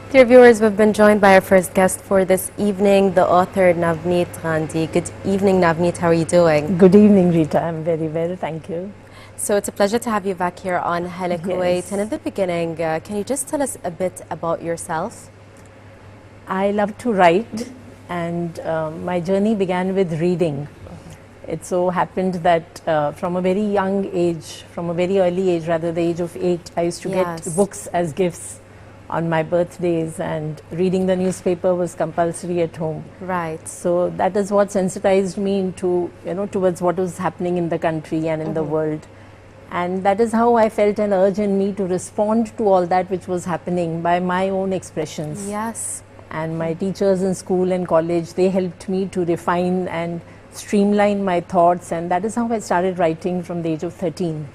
Dear viewers, we've been joined by our first guest for this evening, the author Navneet Gandhi. Good evening, Navneet. How are you doing? Good evening, Rita. I'm very well, thank you. So it's a pleasure to have you back here on Hala Kuwait. Yes. And in the beginning, can you just tell us a bit about yourself? I love to write, and my journey began with reading. It so happened that from a very young age, from a very early age, rather the age of 8, I used to get books as gifts on my birthdays, and reading the newspaper was compulsory at home. Right. So that is what sensitized me into, towards what was happening in the country and in the world. And that is how I felt an urge in me to respond to all that which was happening by my own expressions. Yes. And my teachers in school and college, they helped me to refine and streamline my thoughts, and that is how I started writing from the age of 13.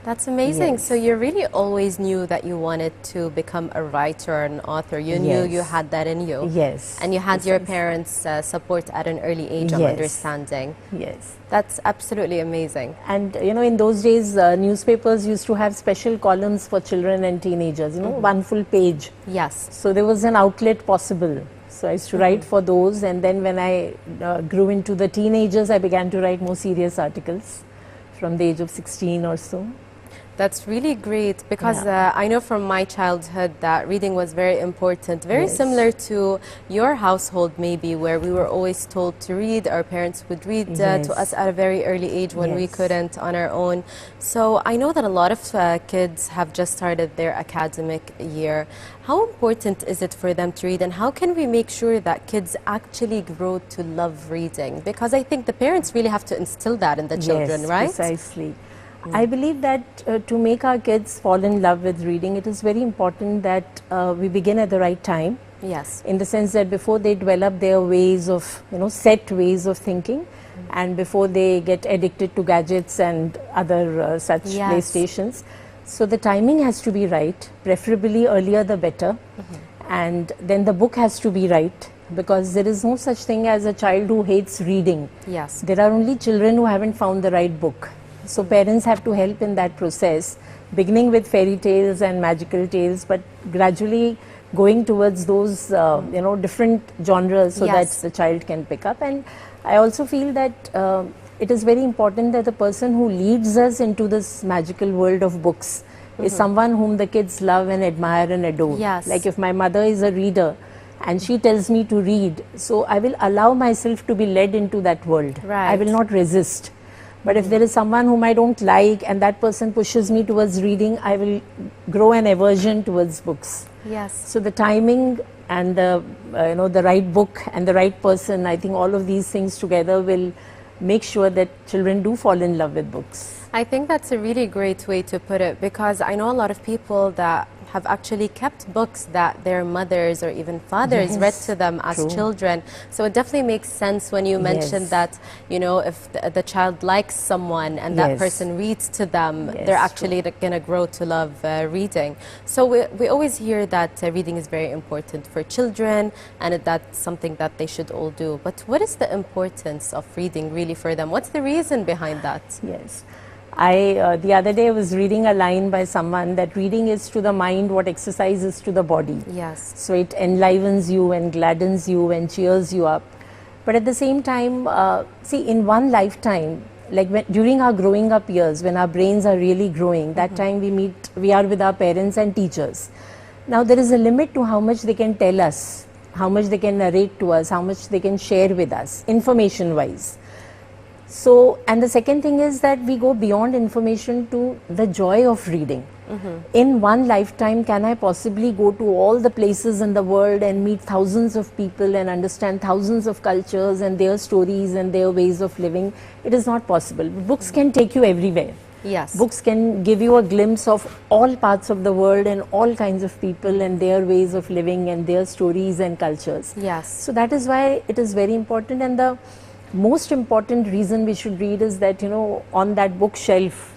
That's amazing. Yes. So you really always knew that you wanted to become a writer or an author. You knew you had that in you. Yes. And you had your parents' support at an early age, I'm understanding. Yes. That's absolutely amazing. And in those days, newspapers used to have special columns for children and teenagers, one full page. Yes. So there was an outlet possible. So I used to write for those, and then when I grew into the teenagers, I began to write more serious articles from the age of 16 or so. That's really great, because I know from my childhood that reading was very important, very similar to your household maybe, where we were always told to read. Our parents would read to us at a very early age when we couldn't on our own. So I know that a lot of kids have just started their academic year. How important is it for them to read, and how can we make sure that kids actually grow to love reading? Because I think the parents really have to instill that in the children, right? Precisely. I believe that to make our kids fall in love with reading, it is very important that we begin at the right time. Yes. In the sense that before they develop their ways of, set ways of thinking, and before they get addicted to gadgets and other such PlayStations. So the timing has to be right, preferably earlier the better. And then the book has to be right, because there is no such thing as a child who hates reading. Yes. There are only children who haven't found the right book. So parents have to help in that process, beginning with fairy tales and magical tales, but gradually going towards those, different genres so that the child can pick up. And I also feel that it is very important that the person who leads us into this magical world of books is someone whom the kids love and admire and adore. Yes. Like if my mother is a reader and she tells me to read, so I will allow myself to be led into that world. Right. I will not resist. But if there is someone whom I don't like and that person pushes me towards reading, I will grow an aversion towards books. Yes. So the timing and the the right book and the right person, I think all of these things together will make sure that children do fall in love with books. I think that's a really great way to put it, because I know a lot of people that have actually kept books that their mothers or even fathers read to them as children. So it definitely makes sense when you mentioned that, if the child likes someone and that person reads to them, they're actually going to grow to love reading. So we always hear that reading is very important for children, and that's something that they should all do. But what is the importance of reading really for them? What's the reason behind that? Yes. The other day I was reading a line by someone that reading is to the mind what exercise is to the body. Yes. So it enlivens you and gladdens you and cheers you up. But at the same time, see, in one lifetime, like during our growing up years, when our brains are really growing, that time we are with our parents and teachers. Now there is a limit to how much they can tell us, how much they can narrate to us, how much they can share with us, information-wise. So, and the second thing is that we go beyond information to the joy of reading. In one lifetime, can I possibly go to all the places in the world and meet thousands of people and understand thousands of cultures and their stories and their ways of living? It is not possible. Books can take you everywhere. Yes. Books can give you a glimpse of all parts of the world and all kinds of people and their ways of living and their stories and cultures. Yes. So that is why it is very important, and the most important reason we should read is that, on that bookshelf,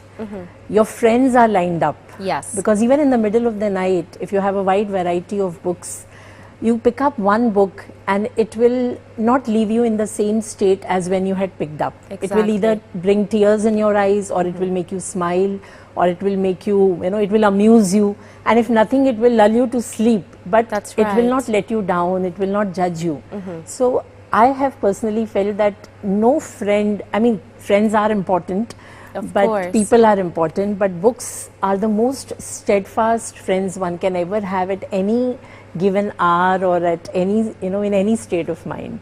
your friends are lined up. Yes. Because even in the middle of the night, if you have a wide variety of books, you pick up one book and it will not leave you in the same state as when you had picked up. Exactly. It will either bring tears in your eyes, or it will make you smile, or it will make you, it will amuse you, and if nothing, it will lull you to sleep, but That's it right. will not let you down, it will not judge you. So I have personally felt that no friend, I mean, friends are important, Of but course. people are important, but books are the most steadfast friends one can ever have at any given hour or at any, in any state of mind.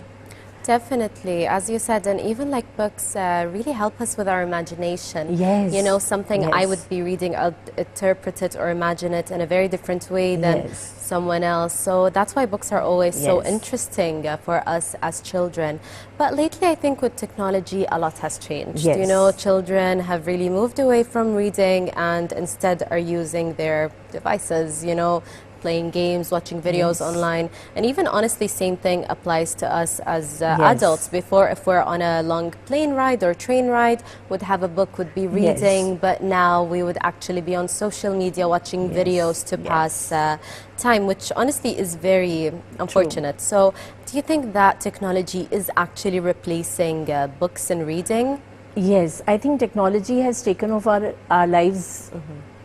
Definitely, as you said, and even like books really help us with our imagination. Yes. You know, something I Yes. would be reading, I'll interpret it or imagine it in a very different way than Yes. someone else. So that's why books are always so Yes. interesting for us as children. But lately, I think with technology, a lot has changed. Yes. You know, children have really moved away from reading and instead are using their devices, you know, playing games, watching videos Yes. online, and even honestly, same thing applies to us as Yes. adults. Before, if we're on a long plane ride or train ride, would have a book, would be reading, Yes. but now we would actually be on social media watching Yes. videos to Yes. pass time, which honestly is very unfortunate. So, do you think that technology is actually replacing books and reading? Yes, I think technology has taken over our lives,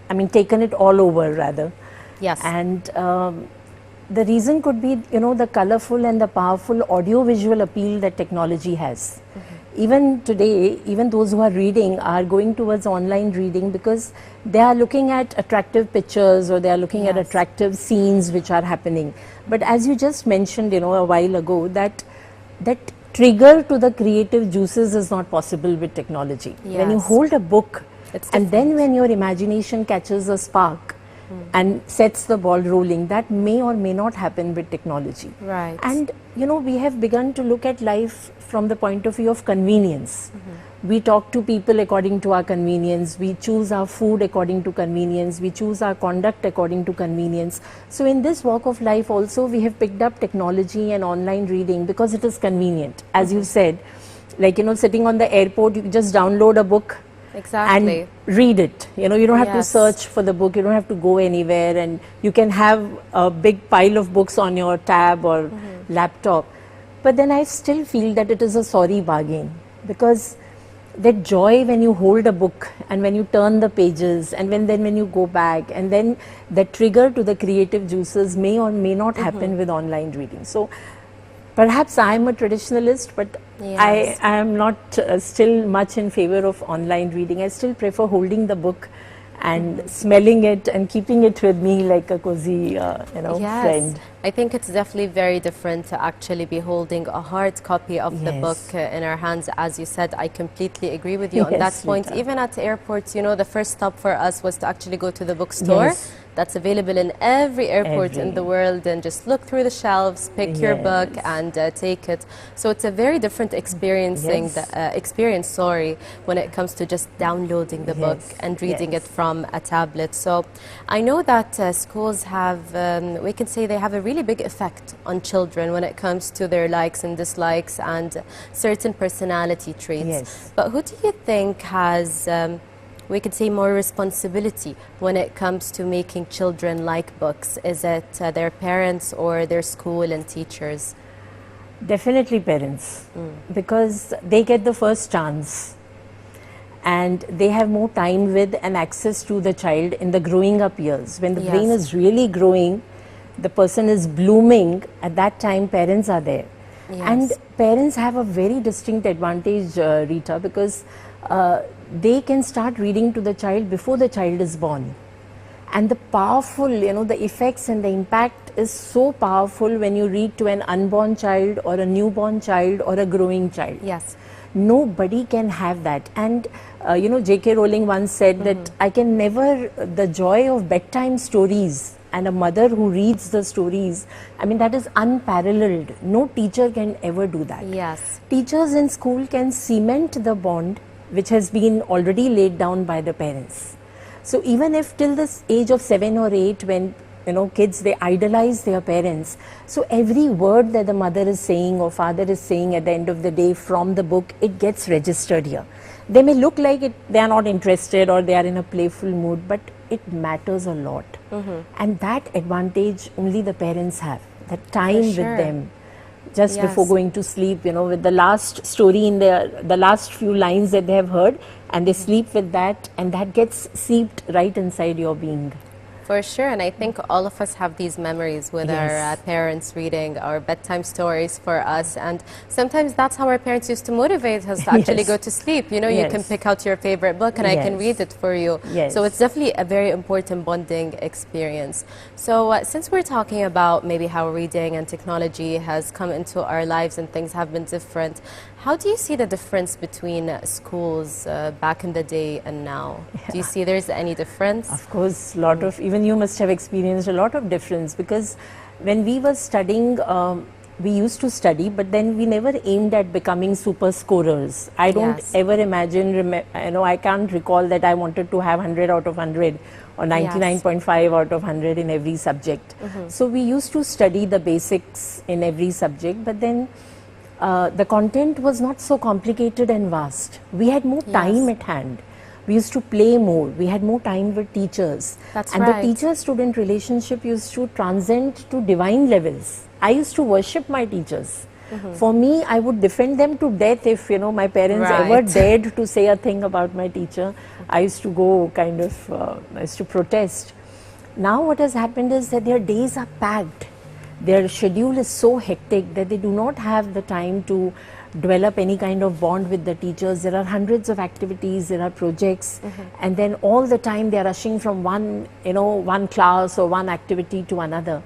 I mean, taken it all over rather. Yes. And the reason could be, the colorful and the powerful audio-visual appeal that technology has. Even today, even those who are reading are going towards online reading because they are looking at attractive pictures or they are looking at Yes. attractive scenes which are happening. But as you just mentioned, a while ago, that trigger to the creative juices is not possible with technology. When you Yes. hold a book, It's and then when your imagination catches a spark and sets the ball rolling, that may or may not happen with technology. Right. And we have begun to look at life from the point of view of convenience. We talk to people according to our convenience, we choose our food according to convenience, we choose our conduct according to convenience. So in this walk of life also, we have picked up technology and online reading because it is convenient. As you said, like sitting on the airport, you just download a book Exactly. and read it. You don't have to Yes. search for the book, you don't have to go anywhere, and you can have a big pile of books on your tab or laptop. But then I still feel that it is a sorry bargain, because that joy when you hold a book and when you turn the pages and when you go back, and then the trigger to the creative juices may or may not happen with online reading. So perhaps I am a traditionalist, but Yes. I am not still much in favor of online reading. I still prefer holding the book and smelling it and keeping it with me like a cozy, Yes. friend. I think it's definitely very different to actually be holding a hard copy of the Yes. book in our hands. As you said, I completely agree with you on that Yes, point. Rita. Even at airports, the first stop for us was to actually go to the bookstore. Yes. That's available in every airport in Every. the world, and just look through the shelves, pick your book, Yes. and take it. So it's a very different experiencing Yes. experience. When it comes to just downloading the book Yes. and reading Yes. it from a tablet. So I know that schools have, we can say they have a really big effect on children when it comes to their likes and dislikes and certain personality traits. Yes. But who do you think has, we could say, more responsibility when it comes to making children like books? Is it their parents or their school and teachers? Definitely parents, because they get the first chance and they have more time with and access to the child in the growing up years. When the Yes. brain is really growing, the person is blooming, at that time parents are there. Yes. And parents have a very distinct advantage, Rita, because they can start reading to the child before the child is born. And the powerful, the effects and the impact is so powerful when you read to an unborn child or a newborn child or a growing child. Yes. Nobody can have that. And J.K. Rowling once said that I can never, the joy of bedtime stories and a mother who reads the stories, I mean, that is unparalleled. No teacher can ever do that. Yes. Teachers in school can cement the bond which has been already laid down by the parents. So even if till this age of 7 or 8, when kids, they idolize their parents, so every word that the mother is saying or father is saying at the end of the day from the book, it gets registered here. They may look like they are not interested or they are in a playful mood, but it matters a lot. And that advantage only the parents have, that time sure. with them, just before going to sleep, you know, with the last story in the last few lines that they have heard, and they sleep with that, and that gets seeped right inside your being. For sure, and I think all of us have these memories with our parents reading our bedtime stories for us, and sometimes that's how our parents used to motivate us to actually go to sleep. You know, you can pick out your favorite book and I can read it for you. So it's definitely a very important bonding experience. So since we're talking about maybe how reading and technology has come into our lives and things have been different, how do you see the difference between schools back in the day and now? Do you see there's any difference? Of course, lot of, even you must have experienced a lot of difference, because when we were studying, we used to study, but then we never aimed at becoming super scorers. I don't ever imagine, you know, I can't recall that I wanted to have 100 out of 100 or 99.5 out of 100 in every subject. So we used to study the basics in every subject, but then the content was not so complicated and vast. We had more time at hand. We used to play more. We had more time with teachers. And the teacher-student relationship used to transcend to divine levels. I used to worship my teachers. For me, I would defend them to death if, you know, my parents ever dared to say a thing about my teacher. I used to go kind of, I used to protest. Now what has happened is that their days are packed. Their schedule is so hectic that they do not have the time to develop any kind of bond with the teachers. There are hundreds of activities, there are projects, and then all the time they are rushing from one, you know, one class or one activity to another.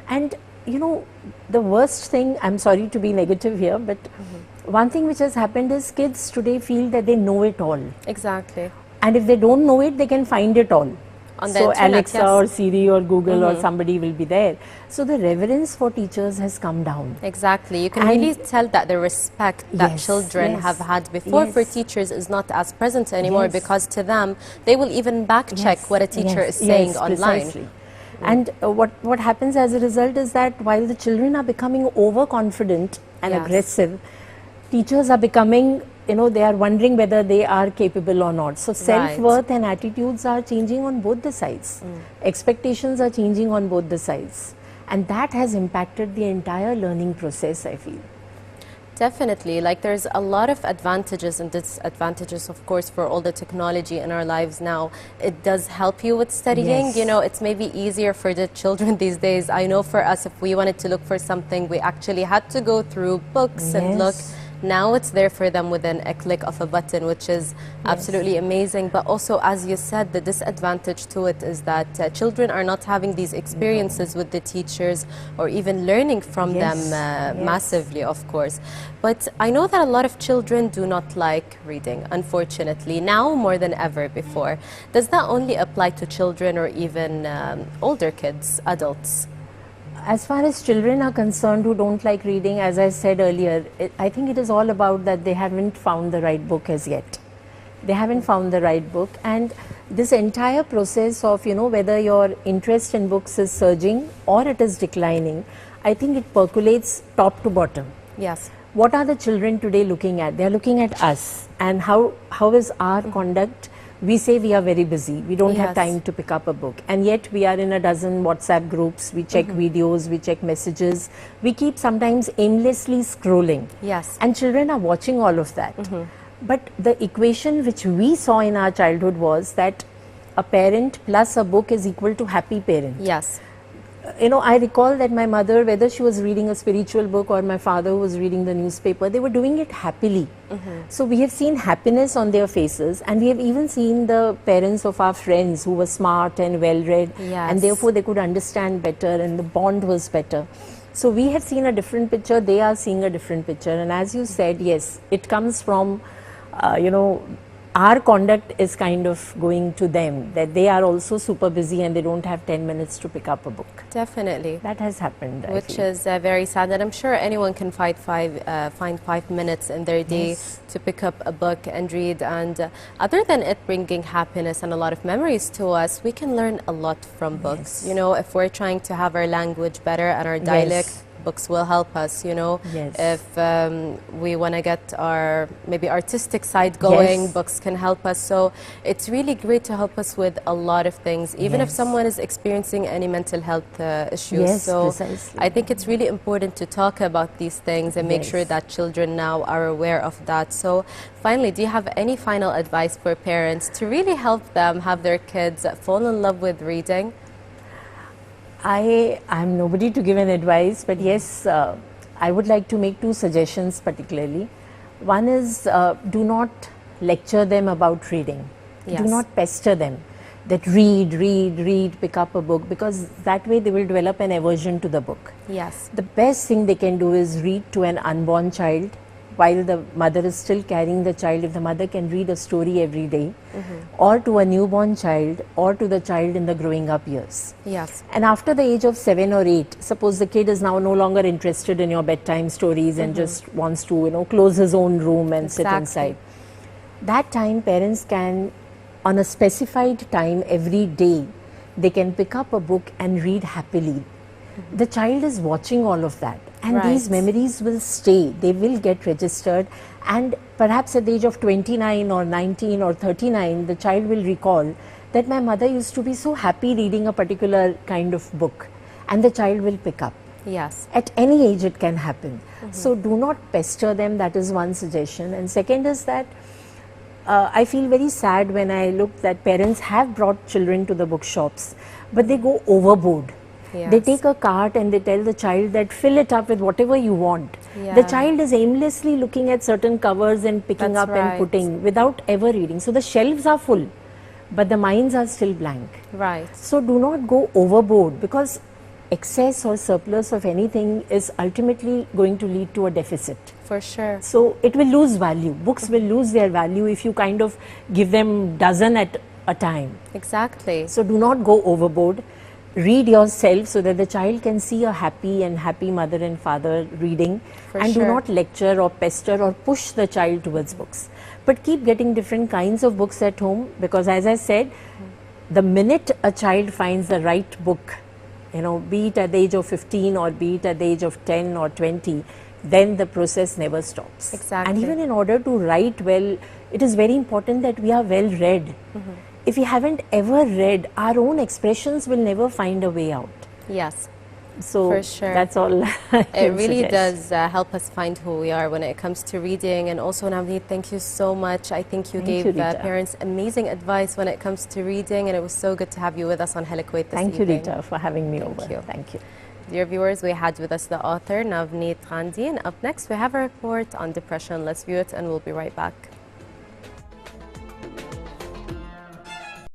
And, you know, the worst thing, I'm sorry to be negative here, but one thing which has happened is kids today feel that they know it all. Exactly. And if they don't know it, they can find it all. On the so internet, Alexa or Siri or Google or somebody will be there. So the reverence for teachers has come down. Exactly. You can really tell that the respect that children have had before for teachers is not as present anymore, because to them, they will even back check what a teacher is saying online. Precisely. And what happens as a result is that while the children are becoming overconfident and aggressive, teachers are becoming, you know, they are wondering whether they are capable or not. So self-worth and attitudes are changing on both the sides. Expectations are changing on both the sides. And that has impacted the entire learning process, I feel. Definitely. Like, there's a lot of advantages and disadvantages, of course, for all the technology in our lives now. It does help you with studying. You know, it's maybe easier for the children these days. I know for us, if we wanted to look for something, we actually had to go through books and look. Now it's there for them within a click of a button, which is absolutely amazing. But also, as you said, the disadvantage to it is that children are not having these experiences with the teachers or even learning from them massively, of course. But I know that a lot of children do not like reading, unfortunately, now more than ever before. Does that only apply to children or even older kids, adults? As far as children are concerned who don't like reading, as I said earlier, I think it is all about that they haven't found the right book as yet. They haven't found the right book, and this entire process of, you know, whether your interest in books is surging or it is declining, I think it percolates top to bottom. Yes. What are the children today looking at? They are looking at us, and how is our conduct. We say we are very busy, we don't have time to pick up a book, and yet we are in a dozen WhatsApp groups, we check videos, we check messages, we keep sometimes aimlessly scrolling. And children are watching all of that. But the equation which we saw in our childhood was that a parent plus a book is equal to happy parent. You know, I recall that my mother, whether she was reading a spiritual book or my father was reading the newspaper, they were doing it happily. So we have seen happiness on their faces, and we have even seen the parents of our friends who were smart and well-read, and therefore they could understand better and the bond was better. So we have seen a different picture, they are seeing a different picture, and as you said, yes, it comes from, you know, our conduct is kind of going to them, that they are also super busy and they don't have 10 minutes to pick up a book. Definitely. That has happened, which is very sad, and I'm sure anyone can find 5 minutes in their day to pick up a book and read. And other than it bringing happiness and a lot of memories to us, we can learn a lot from books. You know, if we're trying to have our language better and our dialect books will help us, you know. Yes. If we want to get our maybe artistic side going, Yes. books can help us. So it's really great to help us with a lot of things, even if Yes. someone is experiencing any mental health issues. Yes, so precisely. I think it's really important to talk about these things and make Yes. sure that children now are aware of that. So finally, do you have any final advice for parents to really help them have their kids fall in love with reading? I'm nobody to give an advice, but yes, I would like to make two suggestions particularly. One is do not lecture them about reading. Yes. Do not pester them that read, pick up a book, because that way they will develop an aversion to the book. Yes. The best thing they can do is read to an unborn child while the mother is still carrying the child. If the mother can read a story every day, or to a newborn child, or to the child in the growing up years. Yes. And after the age of 7 or 8, suppose the kid is now no longer interested in your bedtime stories and just wants to, you know, close his own room and sit inside. That time parents can, on a specified time every day, they can pick up a book and read happily. The child is watching all of that, and these memories will stay, they will get registered, and perhaps at the age of 29 or 19 or 39, the child will recall that my mother used to be so happy reading a particular kind of book, and the child will pick up. Yes. At any age it can happen. So do not pester them, that is one suggestion. And second is that I feel very sad when I look that parents have brought children to the bookshops, but they go overboard. Yes. They take a cart and they tell the child that fill it up with whatever you want. The child is aimlessly looking at certain covers and picking That's up and right. putting without ever reading. So the shelves are full, but the minds are still blank. Right. So do not go overboard, because excess or surplus of anything is ultimately going to lead to a deficit. For sure. So it will lose value. Books will lose their value if you kind of give them dozen at a time. Exactly. So do not go overboard. Read yourself so that the child can see a happy mother and father reading. For and sure. do not lecture or pester or push the child towards books. But keep getting different kinds of books at home, because as I said, the minute a child finds the right book, you know, be it at the age of 15 or be it at the age of 10 or 20, then the process never stops. Exactly. And even in order to write well, it is very important that we are well read. If we haven't ever read, our own expressions will never find a way out. Yes. So For sure. that's all I It can really suggest. does help us find who we are when it comes to reading. And also, Navneet, thank you so much. I think you Thank you, gave Rita. parents amazing advice when it comes to reading, and it was so good to have you with us on Hala Kuwait this Thank you, evening. Rita, for having me Thank over. you. Thank you. Dear viewers, we had with us the author Navneet Gandhi, and up next we have a report on depression. Let's view it and we'll be right back.